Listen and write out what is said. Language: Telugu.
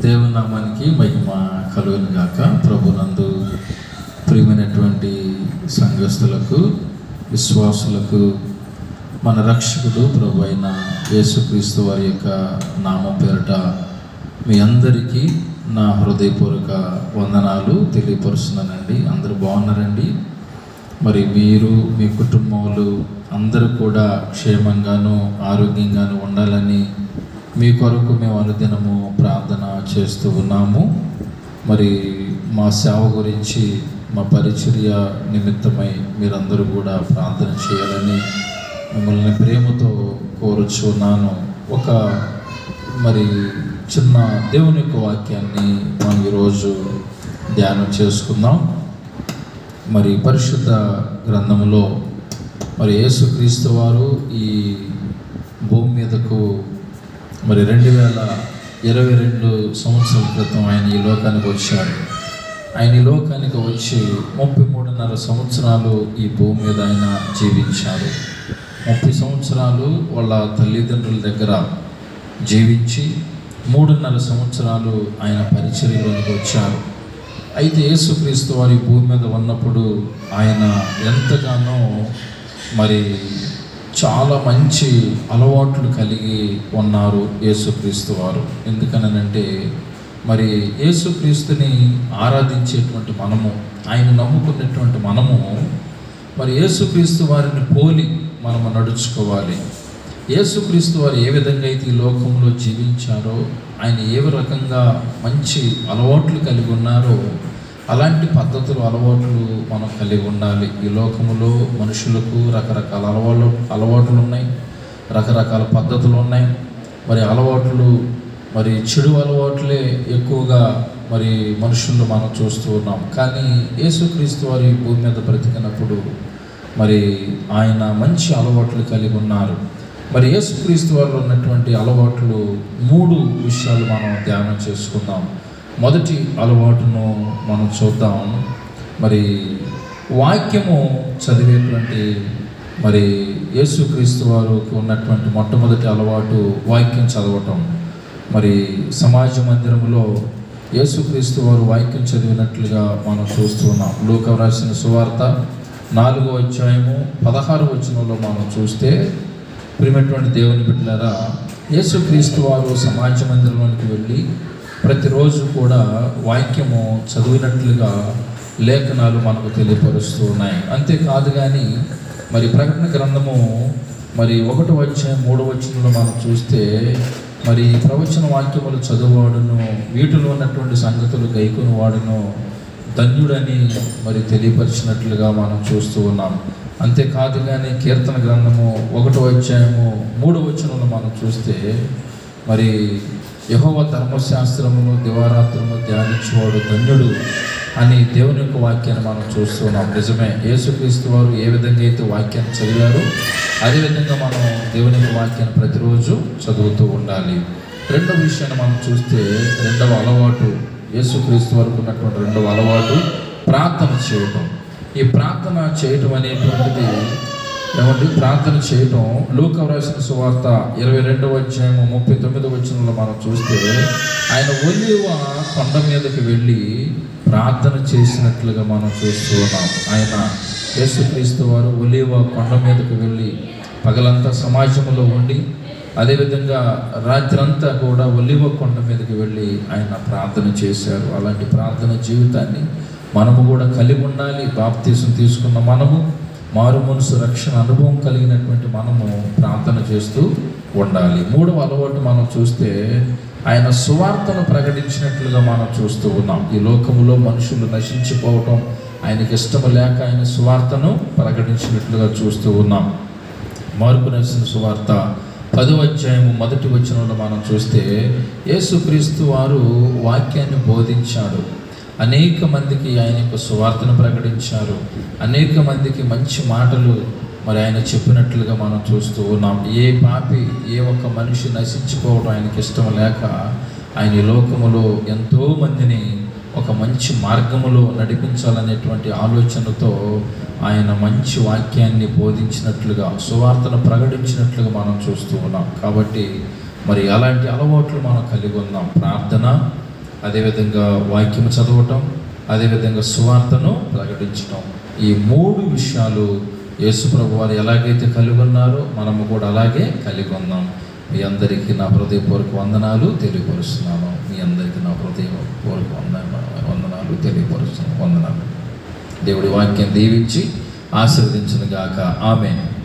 దేవుని నామానికి మహిమ కలుగును గాక. ప్రభునందు ప్రియమైనటువంటి సంఘస్థులకు, విశ్వాసులకు మన రక్షకుడు ప్రభు అయిన యేసుక్రీస్తు వారి యొక్క నామం పేరిట మీ అందరికీ నా హృదయపూర్వక వందనాలు తెలియపరుస్తున్నానండి. అందరూ బాగున్నారండి? మరి మీరు, మీ కుటుంబాలు అందరూ కూడా క్షేమంగాను ఆరోగ్యంగాను ఉండాలని మీ కొరకు మేము అనుదినము ప్రార్థన చేస్తూ ఉన్నాము. మరి మా సేవ గురించి, మా పరిచర్య నిమిత్తమై మీరందరూ కూడా ప్రార్థన చేయాలని మిమ్మల్ని ప్రేమతో కోరుచున్నాను. ఒక మరి చిన్న దేవుని యొక్క వాక్యాన్ని మనం ఈరోజు ధ్యానం చేసుకుందాం. మరి పరిశుద్ధ గ్రంథములో మరి యేసుక్రీస్తు వారు ఈ భూమి మీదకు మరి 2022 సంవత్సరాల క్రితం ఆయన ఈ లోకానికి వచ్చాడు. ఆయన ఈ లోకానికి వచ్చి 33.5 సంవత్సరాలు ఈ భూమి మీద ఆయన జీవించాడు. 30 సంవత్సరాలు వాళ్ళ తల్లిదండ్రుల దగ్గర జీవించి 3.5 సంవత్సరాలు ఆయన పరిచర్యలోనికి వచ్చారు. అయితే యేసుక్రీస్తు వారి భూమి మీద ఉన్నప్పుడు ఆయన ఎంతగానో మరి చాలా మంచి అలవాట్లు కలిగి ఉన్నారు యేసుక్రీస్తు వారు. ఎందుకనంటే మరి యేసుక్రీస్తుని ఆరాధించేటువంటి మనము, ఆయన నమ్ముకునేటువంటి మనము మరి యేసుక్రీస్తు వారిని పోలి మనము నడుచుకోవాలి. యేసుక్రీస్తు వారు ఏ విధంగా అయితే ఈ లోకంలో జీవించారో, ఆయన ఏ రకంగా మంచి అలవాట్లు కలిగి ఉన్నారో అలాంటి పద్ధతులు, అలవాట్లు మనం కలిగి ఉండాలి. ఈ లోకములో మనుషులకు రకరకాల అలవాట్లు ఉన్నాయి, రకరకాల పద్ధతులు ఉన్నాయి. మరి అలవాట్లు, మరి చెడు అలవాట్లే ఎక్కువగా మరి మనుషుల్లో మనం చూస్తూ ఉన్నాం. కానీ యేసుక్రీస్తు వారి భూమి మీద బ్రతికినప్పుడు మరి ఆయన మంచి అలవాట్లు కలిగి ఉన్నారు. మరి యేసుక్రీస్తు వారిలో ఉన్నటువంటి అలవాట్లు 3 విషయాలు మనం ధ్యానం చేసుకుందాం. మొదటి అలవాటును మనం చూద్దాం. మరి వాక్యము చదివేటువంటి మరి యేసుక్రీస్తు వారికి ఉన్నటువంటి మొట్టమొదటి అలవాటు వాక్యం చదవటం. మరి సమాజ మందిరంలో యేసుక్రీస్తు వారు వాక్యం చదివినట్లుగా మనం చూస్తున్నాం. లూకా రాసిన సువార్త 4వ అధ్యాయము 16వ వచనంలో మనం చూస్తే, ప్రియమైనటువంటి దేవుని బిడ్డలారా, యేసుక్రీస్తు వారు సమాజ మందిరంలోనికి వెళ్ళి ప్రతిరోజు కూడా వాక్యము చదివినట్లుగా లేఖనాలు మనకు తెలియపరుస్తూ ఉన్నాయి. అంతేకాదు కానీ మరి ప్రకటన గ్రంథము మరి 1వ అధ్యాయం 3వ వచనంలో మనం చూస్తే, మరి ప్రవచన వాక్యములు చదువువాడును, వీటిలో ఉన్నటువంటి సంగతులు గైకొని వాడును ధన్యుడని మరి తెలియపరిచినట్లుగా మనం చూస్తూ ఉన్నాం. అంతేకాదు కానీ కీర్తన గ్రంథము 1వ అధ్యాయము 3వ వచనంలో మనం చూస్తే, మరి యెహోవా ధర్మశాస్త్రమును దివారాత్రము ధ్యానించువాడు ధన్యుడు అని దేవుని యొక్క వాక్యాన్ని మనం చూస్తున్నాం. నిజమే, యేసుక్రీస్తు వారు ఏ విధంగా అయితే వాక్యాన్ని చదివారో అదేవిధంగా మనం దేవుని యొక్క వాక్యాన్ని ప్రతిరోజు చదువుతూ ఉండాలి. రెండవ విషయాన్ని మనం చూస్తే, రెండవ అలవాటు, యేసుక్రీస్తు వరకు ఉన్నటువంటి రెండవ అలవాటు ప్రార్థన చేయటం. ఈ ప్రార్థన చేయటం అనేటువంటిది ప్రార్థన చేయటం లూకా రాసిన సువార్త 22వ అధ్యాయము 39వ వచనంలో మనం చూస్తే, ఆయన ఒలీవ కొండ మీదకి వెళ్ళి ప్రార్థన చేసినట్లుగా మనం చూస్తూ ఉన్నాం. ఆయన యేసుక్రీస్తు వారు ఒలీవ కొండ మీదకి వెళ్ళి పగలంతా సమాజంలో ఉండి, అదేవిధంగా రాత్రంతా కూడా ఒలీవ కొండ మీదకి వెళ్ళి ఆయన ప్రార్థన చేశారు. అలాంటి ప్రార్థన జీవితాన్ని మనము కూడా కలిగి ఉండాలి. బాప్తీసం తీసుకున్న మనము, మారు మనసు రక్షణ అనుభవం కలిగినటువంటి మనము ప్రార్థన చేస్తూ ఉండాలి. 3వ అలవాటు మనం చూస్తే, ఆయన సువార్తను ప్రకటించినట్లుగా మనం చూస్తూ ఉన్నాం. ఈ లోకములో మనుషులు నశించిపోవటం ఆయనకి ఇష్టము లేక ఆయన సువార్తను ప్రకటించినట్లుగా చూస్తూ ఉన్నాం. మార్కు రాసిన సువార్త 10వ అధ్యాయము 1వ వచనంలో మనం చూస్తే, యేసుక్రీస్తు వారు వాక్యాన్ని బోధించాడు. అనేక మందికి ఆయన యొక్క సువార్తను ప్రకటించారు. అనేక మందికి మంచి మాటలు మరి ఆయన చెప్పినట్లుగా మనం చూస్తూ ఉన్నాం. ఏ పాపి, ఏ ఒక్క మనిషి నశించిపోవడం ఆయనకి ఇష్టం లేక ఆయన ఈ లోకములో ఎంతోమందిని ఒక మంచి మార్గములో నడిపించాలనేటువంటి ఆలోచనతో ఆయన మంచి వాక్యాన్ని బోధించినట్లుగా, సువార్తను ప్రకటించినట్లుగా మనం చూస్తూ ఉన్నాం. కాబట్టి మరి అలాంటి అలవాట్లు మనం కలిగి ఉన్నాం. ప్రార్థన, అదేవిధంగా వాక్యము చదవటం, అదేవిధంగా సువార్తను ప్రకటించటం. ఈ 3 విషయాలు యేసుప్రభు వారు ఎలాగైతే కలిగి ఉన్నారో మనము కూడా అలాగే కలిగి ఉన్నాం. మీ అందరికీ నా హృదయపూర్వక వందనాలు తెలియపరుస్తున్నాను. మీ అందరికీ నా హృదయపూర్వక వందనాలు తెలియపరుస్తున్నాను. వందనాలు. దేవుడి వాక్యం దీవించి ఆశీర్వదించును గాక. ఆమేన్.